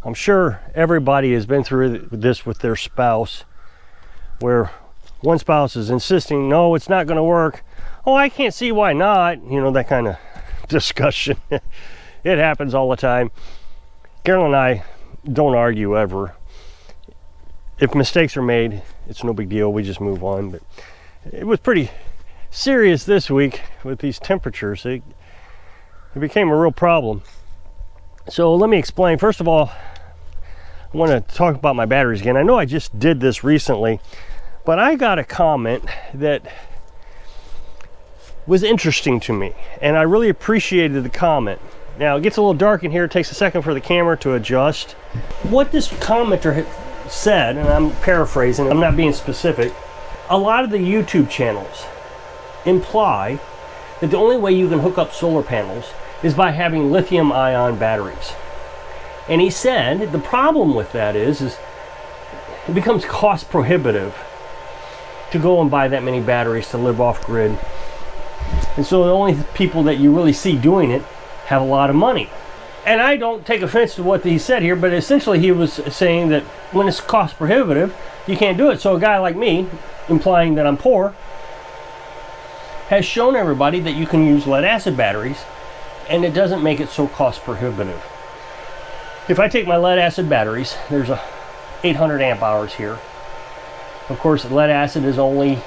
I'm sure everybody has been through this with their spouse, where one spouse is insisting, no, it's not going to work. Oh, I can't see why not. You know, that kind of discussion. It happens all the time. Carolyn and I don't argue ever. If mistakes are made, it's no big deal. We just move on. But it was pretty serious this week with these temperatures. It became a real problem. So let me explain. First of all, I want to talk about my batteries again. I know I just did this recently, but I got a comment that was interesting to me, and I really appreciated the comment. Now, it gets a little dark in here. It takes a second for the camera to adjust. What this commenter said, and I'm paraphrasing, I'm not being specific, a lot of the YouTube channels imply that the only way you can hook up solar panels is by having lithium-ion batteries. And he said the problem with that is it becomes cost prohibitive to go and buy that many batteries to live off grid. And so the only people that you really see doing it have a lot of money. And I don't take offense to what he said here, but essentially he was saying that when it's cost prohibitive, you can't do it. So a guy like me, implying that I'm poor, has shown everybody that you can use lead acid batteries and it doesn't make it so cost prohibitive. If I take my lead acid batteries, there's a 800 amp hours here. Of course, lead acid is only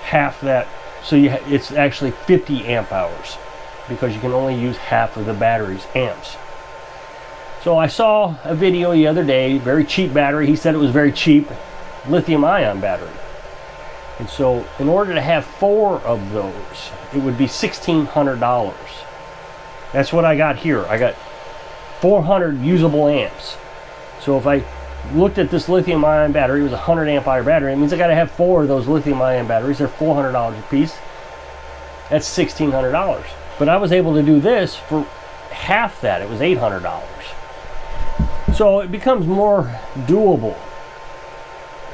half that, so it's actually 50 amp hours because you can only use half of the battery's amps. So I saw a video the other day, very cheap battery. He said it was very cheap, lithium-ion battery. And so in order to have 4 of those, it would be $1,600. That's what I got here. I got 400 usable amps. So if I looked at this lithium-ion battery, it was a 100 amp hour battery. It means I got to have 4 of those lithium-ion batteries. They're $400 a piece. That's $1,600. But I was able to do this for half that. It was $800. So it becomes more doable.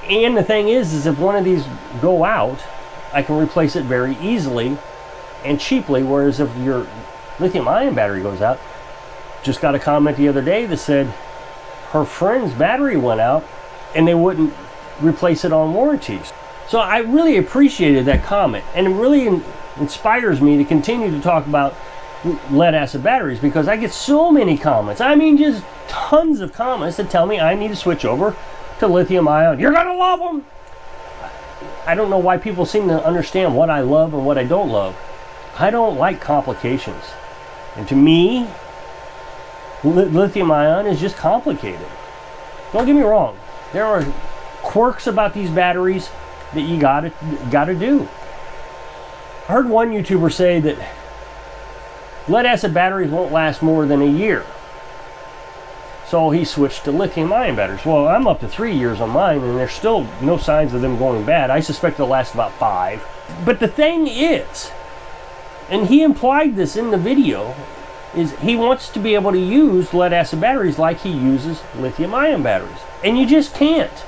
And the thing is if one of these go out, I can replace it very easily and cheaply. Whereas if your lithium-ion battery goes out, just got a comment the other day that said her friend's battery went out and they wouldn't replace it on warranties. So I really appreciated that comment, and it really inspires me to continue to talk about lead acid batteries because I get so many comments. I mean, just tons of comments that tell me I need to switch over to lithium ion. You're gonna love them. I don't know why people seem to understand what I love and what I don't love. I don't like complications, and to me, lithium ion is just complicated. Don't get me wrong, there are quirks about these batteries that you gotta do. I heard one YouTuber say that lead acid batteries won't last more than a year, so he switched to lithium ion batteries. Well, I'm up to 3 years on mine and there's still no signs of them going bad. I suspect they'll last about 5. But the thing is, and he implied this in the video, is he wants to be able to use lead acid batteries like he uses lithium ion batteries. And you just can't.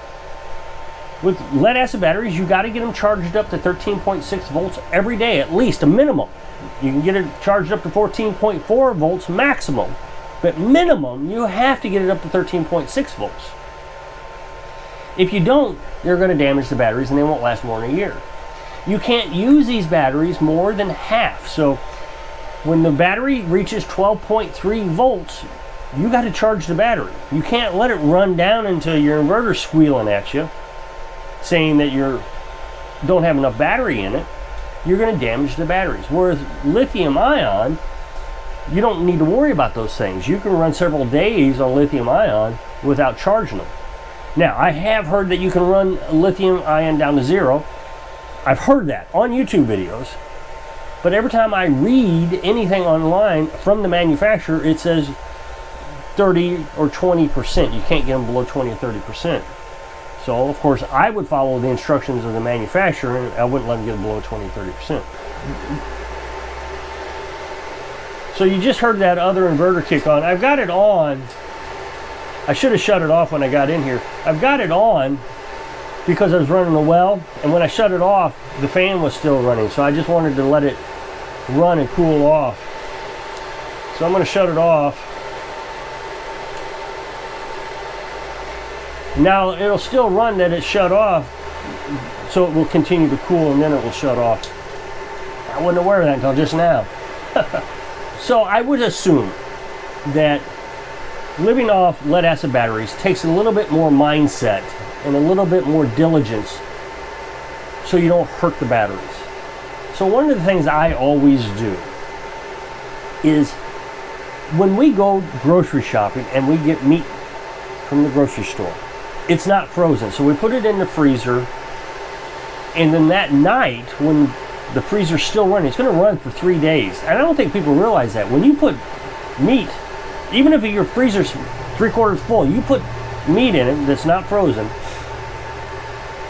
With lead acid batteries, you got to get them charged up to 13.6 volts every day, at least, a minimum. You can get it charged up to 14.4 volts maximum. But minimum, you have to get it up to 13.6 volts. If you don't, you're going to damage the batteries and they won't last more than a year. You can't use these batteries more than half. So when the battery reaches 12.3 volts, you got to charge the battery. You can't let it run down until your inverter's squealing at you, saying that you don't have enough battery in it. You're going to damage the batteries. Whereas lithium ion, you don't need to worry about those things. You can run several days on lithium ion without charging them. Now, I have heard that you can run lithium ion down to 0. I've heard that on YouTube videos. But every time I read anything online from the manufacturer, it says 30 or 20%. You can't get them below 20 or 30%. So, of course, I would follow the instructions of the manufacturer, and I wouldn't let them get below 20 or 30%. So you just heard that other inverter kick on. I've got it on. I should have shut it off when I got in here. I've got it on because I was running the well, and when I shut it off, the fan was still running. So I just wanted to let it run and cool off. So I'm going to shut it off. Now it'll still run that it's shut off, so it will continue to cool and then it will shut off. I wasn't aware of that until just now. So I would assume that living off lead acid batteries takes a little bit more mindset and a little bit more diligence so you don't hurt the batteries. So one of the things I always do is when we go grocery shopping and we get meat from the grocery store, it's not frozen. So we put it in the freezer, and then that night when the freezer's still running, it's going to run for 3 days. And I don't think people realize that. When you put meat, even if your freezer's 3/4 full, you put meat in it that's not frozen,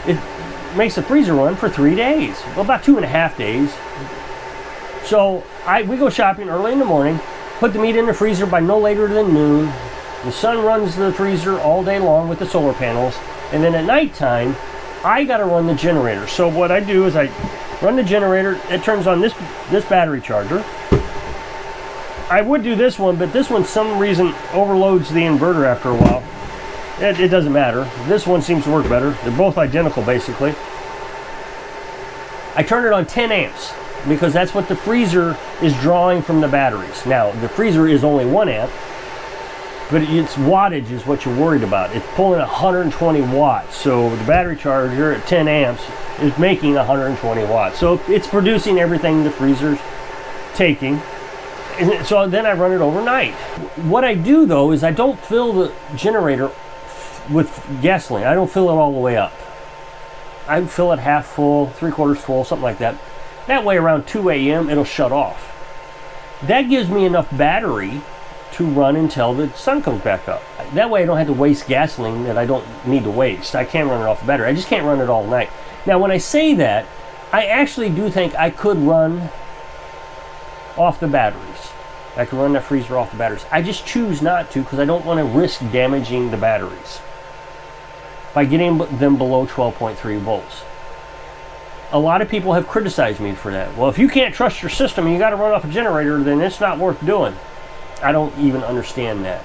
it makes the freezer run for 3 days. Well, about 2.5 days. So we go shopping early in the morning, put the meat in the freezer by no later than noon. The sun runs the freezer all day long with the solar panels. And then at nighttime, I got to run the generator. So what I do is I run the generator. It turns on this battery charger. I would do this one, but this one, some reason, overloads the inverter after a while. It doesn't matter. This one seems to work better. They're both identical, basically. I turn it on 10 amps because that's what the freezer is drawing from the batteries. Now, the freezer is only 1 amp, but its wattage is what you're worried about. It's pulling 120 watts. So the battery charger at 10 amps is making 120 watts. So it's producing everything the freezer's taking. And so then I run it overnight. What I do though is I don't fill the generator with gasoline. I don't fill it all the way up. I fill it half full, 3/4 full, something like that. That way around 2 a.m. it'll shut off. That gives me enough battery to run until the sun comes back up. That way I don't have to waste gasoline that I don't need to waste. I can run it off the battery. I just can't run it all night. Now when I say that, I actually do think I could run off the batteries. I can run that freezer off the batteries. I just choose not to because I don't want to risk damaging the batteries by getting them below 12.3 volts. A lot of people have criticized me for that. Well, if you can't trust your system and you got to run off a generator, then it's not worth doing. I don't even understand that.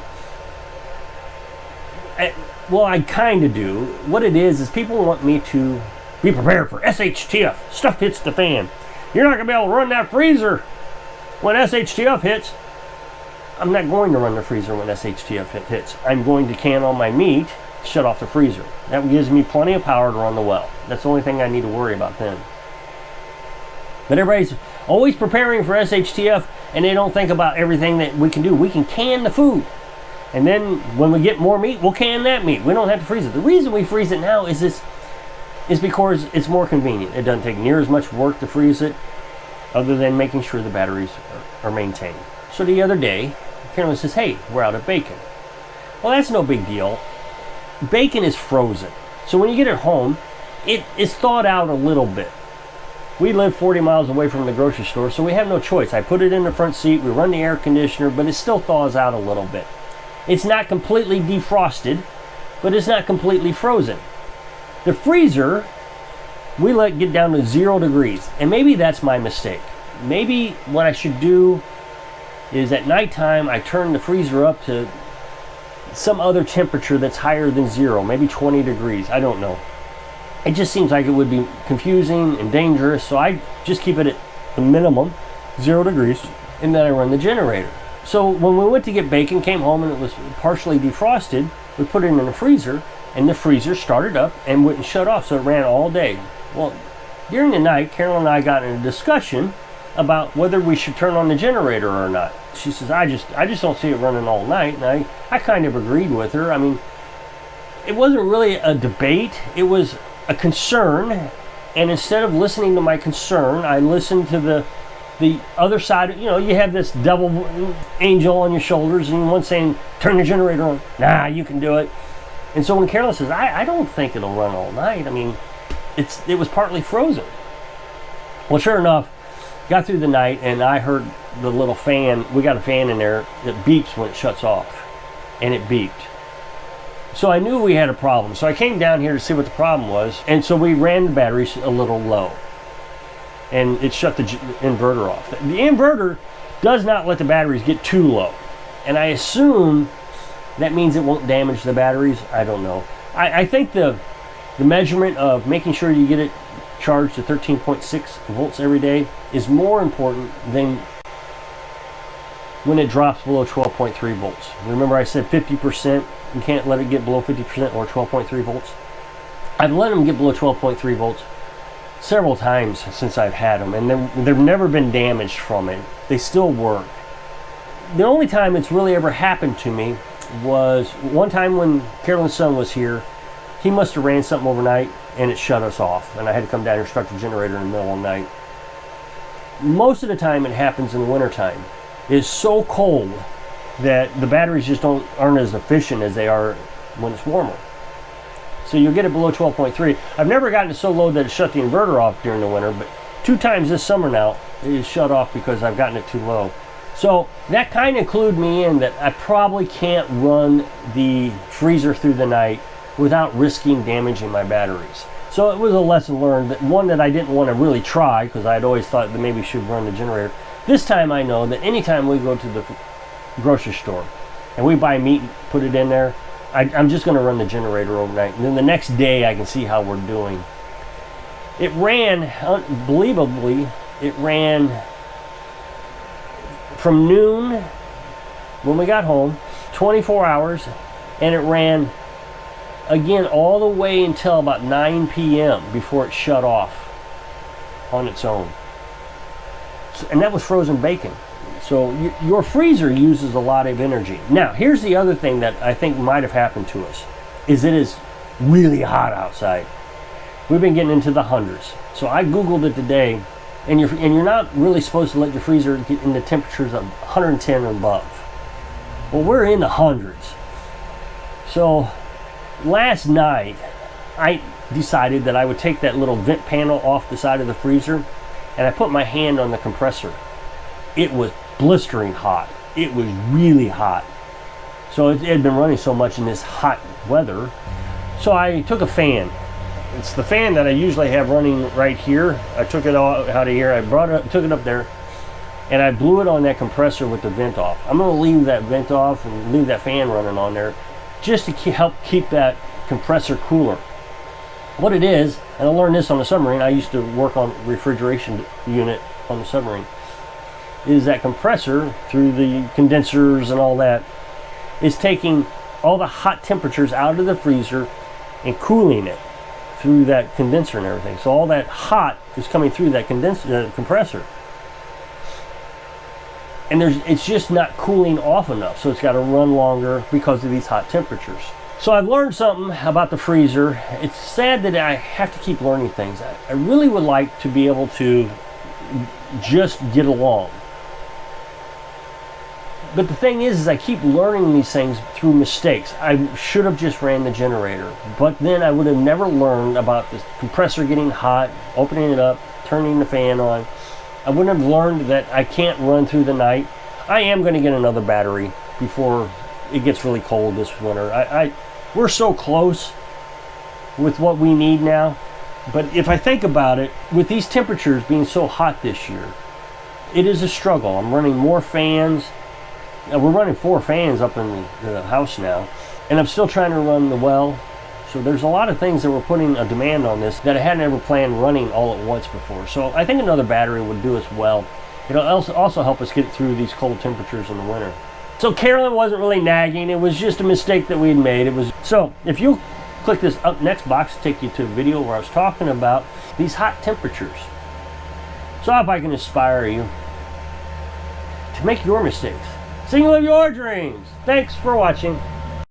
Well, I kind of do. What it is people want me to be prepared for SHTF. Stuff hits the fan. You're not going to be able to run that freezer when SHTF hits. I'm not going to run the freezer when SHTF hits. I'm going to can all my meat, shut off the freezer. That gives me plenty of power to run the well. That's the only thing I need to worry about then. But everybody's always preparing for SHTF, and they don't think about everything that we can do. We can can the food, and then when we get more meat, we'll can that meat. We don't have to freeze it. The reason we freeze it now is because it's more convenient. It doesn't take near as much work to freeze it, other than making sure the batteries are maintained. So the other day, Carolyn says, "Hey, we're out of bacon." Well, that's no big deal. Bacon is frozen, so when you get it home, it is thawed out a little bit. We live 40 miles away from the grocery store, so we have no choice. I put it in the front seat, we run the air conditioner, but it still thaws out a little bit. It's not completely defrosted, but it's not completely frozen. The freezer, we let it get down to 0 degrees, and maybe that's my mistake. Maybe what I should do is at nighttime, I turn the freezer up to some other temperature that's higher than 0, maybe 20 degrees, I don't know. It just seems like it would be confusing and dangerous, so I just keep it at the minimum, 0 degrees, and then I run the generator. So when we went to get bacon, came home and it was partially defrosted, we put it in the freezer, and the freezer started up and wouldn't shut off, so it ran all day. Well, during the night, Carolyn and I got in a discussion about whether we should turn on the generator or not. She says, I just don't see it running all night, and I kind of agreed with her. I mean, it wasn't really a debate, it was a concern, and instead of listening to my concern, I listened to the other side. You know, you have this devil angel on your shoulders, and one's saying, turn the generator on. Nah, you can do it. And so when Carolyn says, I don't think it'll run all night, I mean, it was partly frozen. Well, sure enough, got through the night, and I heard the little fan. We got a fan in there that beeps when it shuts off, and it beeped. So I knew we had a problem. So I came down here to see what the problem was, and so we ran the batteries a little low, and it shut the inverter off. The inverter does not let the batteries get too low, and I assume that means it won't damage the batteries. I don't know. I think the measurement of making sure you get it charged to 13.6 volts every day is more important than when it drops below 12.3 volts. Remember I said 50%, you can't let it get below 50% or 12.3 volts. I've let them get below 12.3 volts several times since I've had them, and they've never been damaged from it. They still work. The only time it's really ever happened to me was one time when Carolyn's son was here. He must have ran something overnight and it shut us off, and I had to come down here and start the generator in the middle of the night. Most of the time it happens in the wintertime. It's so cold that the batteries just aren't as efficient as they are when it's warmer. So you'll get it below 12.3. I've never gotten it so low that it shut the inverter off during the winter, but 2 times this summer now it is shut off because I've gotten it too low. So that kind of clued me in that I probably can't run the freezer through the night without risking damaging my batteries. So it was a lesson learned, that one that I didn't want to really try because I'd always thought that maybe I should run the generator. This time I know that anytime we go to the grocery store and we buy meat and put it in there, I'm just going to run the generator overnight, and then the next day I can see how we're doing. It ran, unbelievably, it ran from noon when we got home, 24 hours, and it ran again all the way until about 9 p.m. before it shut off on its own. And that was frozen bacon. So your freezer uses a lot of energy. Now, here's the other thing that I think might have happened to us, is it is really hot outside. We've been getting into the hundreds. So I Googled it today, and you're not really supposed to let your freezer get into temperatures of 110 and above. Well, we're in the hundreds. So last night, I decided that I would take that little vent panel off the side of the freezer, and I put my hand on the compressor. It was blistering hot. It was really hot. So it had been running so much in this hot weather. So I took a fan. It's the fan that I usually have running right here. I took it out of here. I took it up there, and I blew it on that compressor with the vent off. I'm going to leave that vent off and leave that fan running on there just to help keep that compressor cooler. What it is, and I learned this on the submarine. I used to work on refrigeration unit on the submarine. Is that compressor, through the condensers and all that, is taking all the hot temperatures out of the freezer and cooling it through that condenser and everything. So all that hot is coming through that compressor. And it's just not cooling off enough, so it's got to run longer because of these hot temperatures. So I've learned something about the freezer. It's sad that I have to keep learning things. I really would like to be able to just get along. But the thing is I keep learning these things through mistakes. I should have just ran the generator, but then I would have never learned about the compressor getting hot, opening it up, turning the fan on. I wouldn't have learned that I can't run through the night. I am going to get another battery before it gets really cold this winter. We're so close with what we need now, but if I think about it, with these temperatures being so hot this year, it is a struggle. I'm running more fans. We're running 4 fans up in the house now, and I'm still trying to run the well. So there's a lot of things that we're putting a demand on this that I hadn't ever planned running all at once before. So I think another battery would do us well. It'll also help us get through these cold temperatures in the winter. So Carolyn wasn't really nagging. It was just a mistake that we had made. So if you click this up next box, take you to a video where I was talking about these hot temperatures. So I hope I can inspire you to make your mistakes, so you can live your dreams. Thanks for watching.